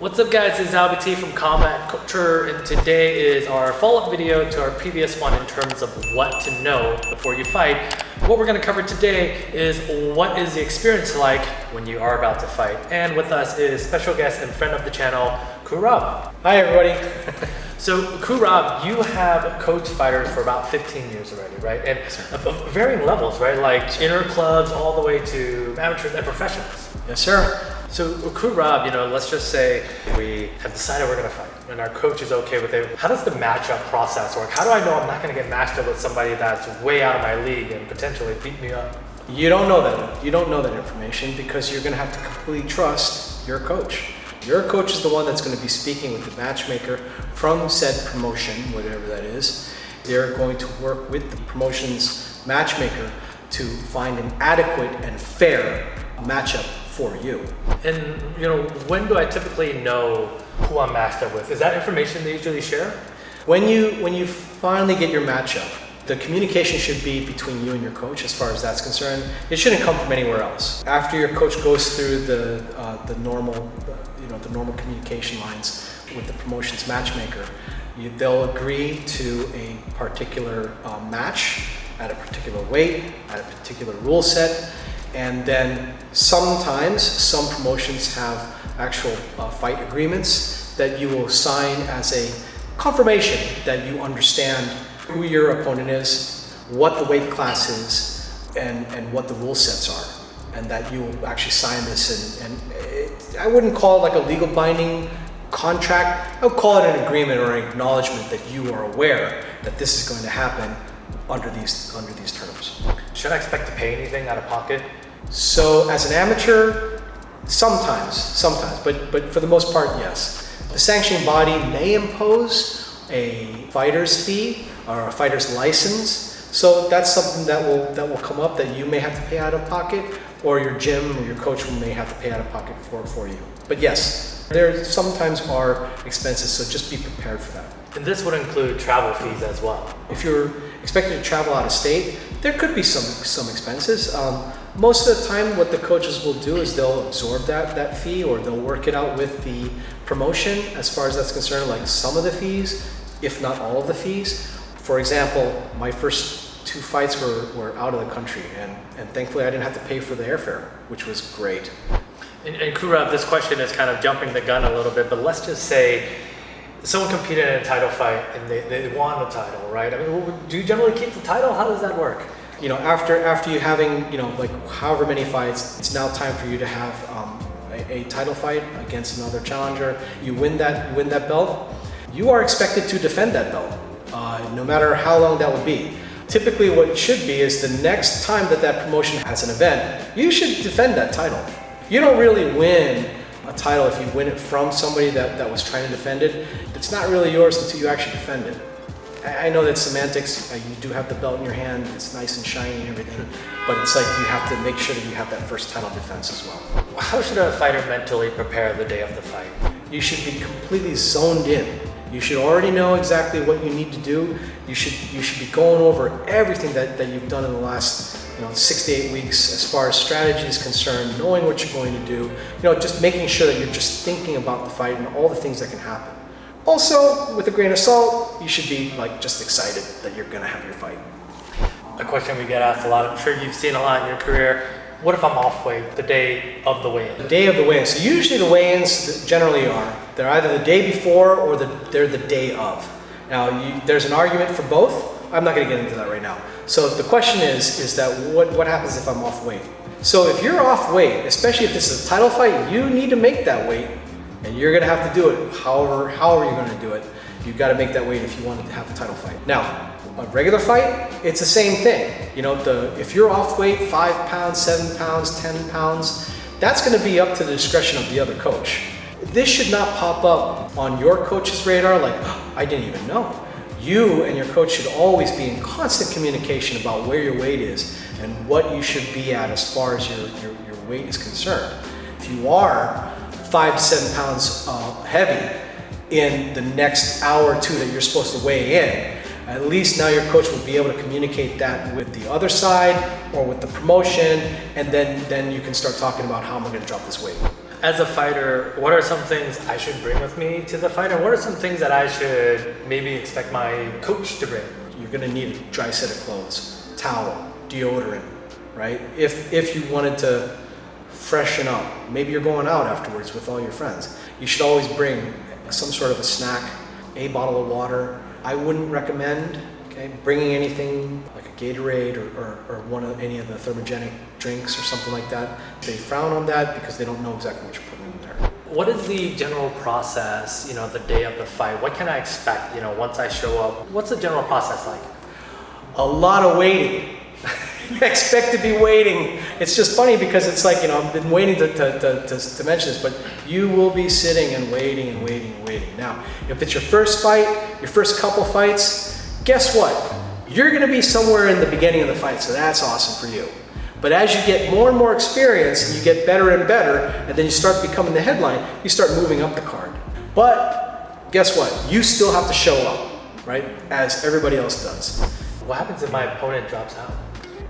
What's up guys, it's Albert T from Combat Culture, and today is our follow-up video to our previous one in terms of what to know before you fight. What we're going to cover today is what is the experience like when you are about to fight. And with us is special guest and friend of the channel, Kru Rob. Hi everybody. So Kru Rob, you have coached fighters for about 15 years already, right? And of varying levels, right? Like inner clubs all the way to amateurs and professionals. Yes sir. So Kru Rob, let's just say we have decided we're going to fight and our coach is okay with it. How does the matchup process work? How do I know I'm not going to get matched up with somebody that's way out of my league and potentially beat me up? You don't know that. You don't know that information because you're going to have to completely trust your coach. Your coach is the one that's going to be speaking with the matchmaker from said promotion, whatever that is. They're going to work with the promotion's matchmaker to find an adequate and fair matchup for you. And when do I typically know who I'm matched up with? Is that information they usually share? When you finally get your matchup, the communication should be between you and your coach as far as that's concerned. It shouldn't come from anywhere else. After your coach goes through the normal communication lines with the promotion's matchmaker, they'll agree to a particular match at a particular weight, at a particular rule set. And then sometimes some promotions have actual fight agreements that you will sign as a confirmation that you understand who your opponent is, what the weight class is, and what the rule sets are, and that you will actually sign this. And I wouldn't call it like a legal binding contract. I would call it an agreement or an acknowledgement that you are aware that this is going to happen under these terms. Should I expect to pay anything out of pocket? So as an amateur, sometimes, but for the most part, yes. The sanctioning body may impose a fighter's fee or a fighter's license. So that's something that will come up that you may have to pay out of pocket, or your gym or your coach may have to pay out of pocket for you. But yes, there sometimes are expenses, so just be prepared for that. And this would include travel fees as well. If you're expected to travel out of state, there could be some expenses. Most of the time, what the coaches will do is they'll absorb that fee, or they'll work it out with the promotion as far as that's concerned, like some of the fees, if not all of the fees. For example, my first 2 fights were out of the country, and thankfully I didn't have to pay for the airfare, which was great. And Kru Rob, this question is kind of jumping the gun a little bit, but let's just say someone competed in a title fight and they won the title, right? I mean, do you generally keep the title? How does that work? After you having, like however many fights, it's now time for you to have a title fight against another challenger. You win that belt, you are expected to defend that belt, no matter how long that would be. Typically what it should be is the next time that promotion has an event, you should defend that title. You don't really win a title if you win it from somebody that was trying to defend it. It's not really yours until you actually defend it. I know that semantics, you do have the belt in your hand, it's nice and shiny and everything, but it's like you have to make sure that you have that first title defense as well. How should a fighter mentally prepare the day of the fight? You should be completely zoned in. You should already know exactly what you need to do. You should be going over everything that you've done in the last 6 to 8 weeks as far as strategy is concerned, knowing what you're going to do, just making sure that you're just thinking about the fight and all the things that can happen. Also, with a grain of salt, you should be just excited that you're gonna have your fight. A question we get asked a lot, I'm sure you've seen a lot in your career. What if I'm off weight the day of the weigh-in? The day of the weigh-in. So usually the weigh-ins generally they're either the day before or they're the day of. Now, there's an argument for both. I'm not gonna get into that right now. So the question is that what happens if I'm off weight? So if you're off weight, especially if this is a title fight, you need to make that weight. And you're gonna have to do it however you're gonna do it. You've gotta make that weight if you want to have a title fight. Now, a regular fight, it's the same thing. If you're off weight, 5 pounds, 7 pounds, 10 pounds, that's gonna be up to the discretion of the other coach. This should not pop up on your coach's radar like, oh, I didn't even know. You and your coach should always be in constant communication about where your weight is and what you should be at as far as your weight is concerned. If you are 5 to 7 pounds heavy in the next hour or two that you're supposed to weigh in, at least now your coach will be able to communicate that with the other side or with the promotion, and then you can start talking about how am I going to drop this weight. As a fighter, what are some things I should bring with me to the fight, and what are some things that I should maybe expect my coach to bring? You're gonna need a dry set of clothes, towel, deodorant, right? If you wanted to freshen up, maybe you're going out afterwards with all your friends, you should always bring some sort of a snack, a bottle of water. I wouldn't recommend bringing anything like a Gatorade or any of the thermogenic drinks or something like that. They frown on that because they don't know exactly what you're putting in there. What is the general process, the day of the fight? What can I expect, once I show up? What's the general process like? A lot of waiting. Expect to be waiting. It's just funny because it's like, I've been waiting to mention this, but you will be sitting and waiting and waiting and waiting. Now, if it's your first fight, your first couple fights, guess what? You're going to be somewhere in the beginning of the fight, so that's awesome for you. But as you get more and more experience, and you get better and better, and then you start becoming the headline, you start moving up the card. But guess what? You still have to show up, right? As everybody else does. What happens if my opponent drops out?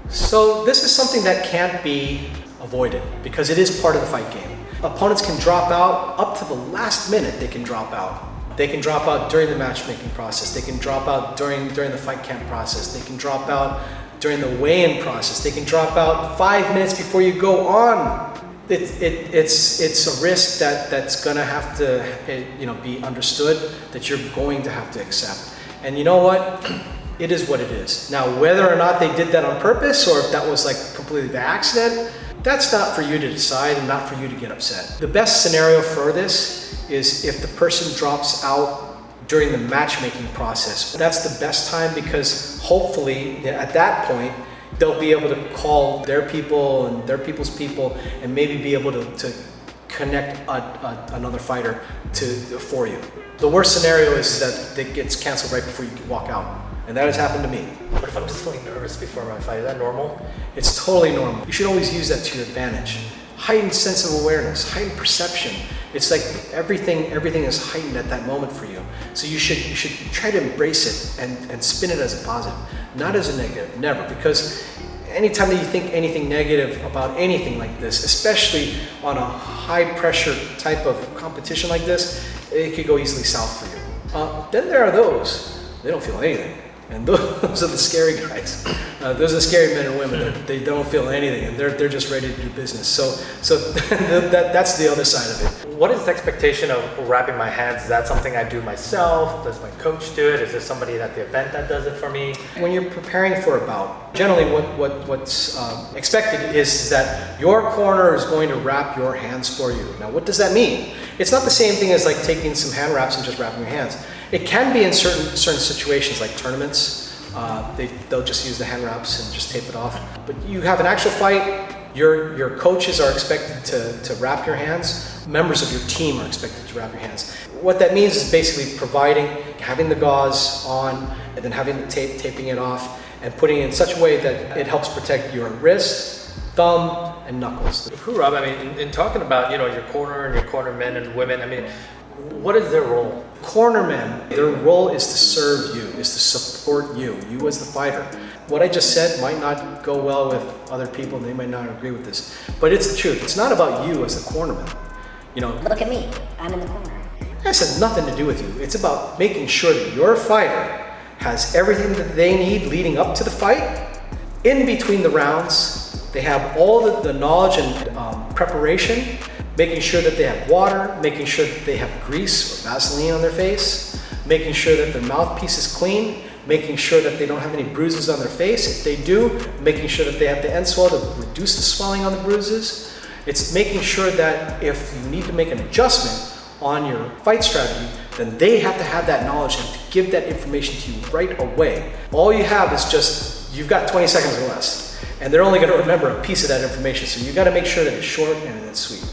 So this is something that can't be avoided because it is part of the fight game. Opponents can drop out up to the last minute. They can drop out. They can drop out during the matchmaking process. They can drop out during the fight camp process. They can drop out during the weigh-in process. They can drop out 5 minutes before you go on. It's a risk that's gonna have to be understood, that you're going to have to accept. And you know what? It is what it is. Now, whether or not they did that on purpose or if that was like completely by accident, that's not for you to decide and not for you to get upset. The best scenario for this is if the person drops out during the matchmaking process. That's the best time because hopefully at that point, they'll be able to call their people and their people's people and maybe be able to connect another fighter for you. The worst scenario is that it gets canceled right before you walk out. And that has happened to me. What if I'm just feeling nervous before my fight? Is that normal? It's totally normal. You should always use that to your advantage. Heightened sense of awareness, heightened perception. It's like everything is heightened at that moment for you. So you should try to embrace it and spin it as a positive, not as a negative, never. Because anytime that you think anything negative about anything like this, especially on a high pressure type of competition like this, it could go easily south for you. Then there are those, they don't feel anything. And those are the scary guys. Those are the scary men and women that they don't feel anything and they're just ready to do business. So that's the other side of it. What is the expectation of wrapping my hands? Is that something I do myself? Does my coach do it? Is there somebody at the event that does it for me? When you're preparing for a bout, generally what's expected is that your corner is going to wrap your hands for you. Now, what does that mean? It's not the same thing as like taking some hand wraps and just wrapping your hands. It can be in certain situations like tournaments. They'll just use the hand wraps and just tape it off. But you have an actual fight, your coaches are expected to wrap your hands. Members of your team are expected to wrap your hands. What that means is basically having the gauze on and then having the taping it off and putting it in such a way that it helps protect your wrist, thumb, and knuckles. Kru Rob, in talking about your corner and your corner men and women, what is their role? Cornermen, their role is to serve you, is to support you as the fighter. What I just said might not go well with other people, they might not agree with this, but it's the truth. It's not about you as the cornerman. Look at me, I'm in the corner. This has nothing to do with you. It's about making sure that your fighter has everything that they need leading up to the fight, in between the rounds. They have all the knowledge and preparation, making sure that they have water, making sure that they have grease or Vaseline on their face, making sure that their mouthpiece is clean, making sure that they don't have any bruises on their face. If they do, making sure that they have the end swell to reduce the swelling on the bruises. It's making sure that if you need to make an adjustment on your fight strategy, then they have to have that knowledge and to give that information to you right away. All you have is you've got 20 seconds or less. And they're only going to remember a piece of that information. So you got to make sure that it's short and it's sweet.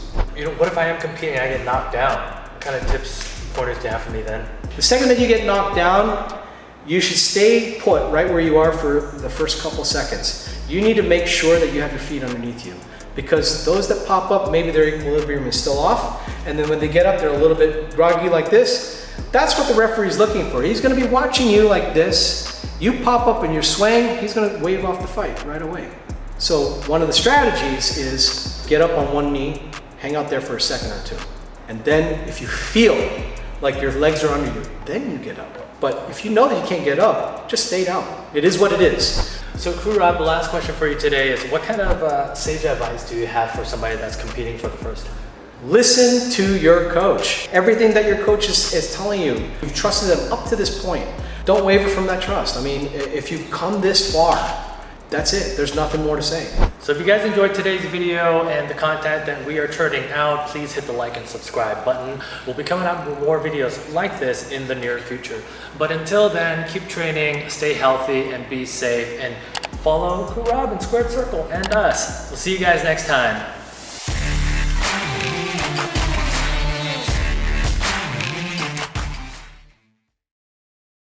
What if I am competing and I get knocked down? What kind of tips, pointers do you have for me then? The second that you get knocked down, you should stay put right where you are for the first couple seconds. You need to make sure that you have your feet underneath you. Because those that pop up, maybe their equilibrium is still off. And then when they get up, they're a little bit groggy like this. That's what the referee's looking for. He's going to be watching you like this. You pop up and you're swaying, he's going to wave off the fight right away. So one of the strategies is get up on one knee, hang out there for a second or two. And then if you feel like your legs are under you, then you get up. But if you know that you can't get up, just stay down. It is what it is. So Kru Rob, the last question for you today is, what kind of sage advice do you have for somebody that's competing for the first time? Listen to your coach. Everything that your coach is telling you, you've trusted them up to this point. Don't waver from that trust. I mean, if you've come this far, that's it. There's nothing more to say. So if you guys enjoyed today's video and the content that we are churning out, please hit the like and subscribe button. We'll be coming out with more videos like this in the near future. But until then, keep training, stay healthy, and be safe. And follow Kru Rob and Squared Circle and us. We'll see you guys next time.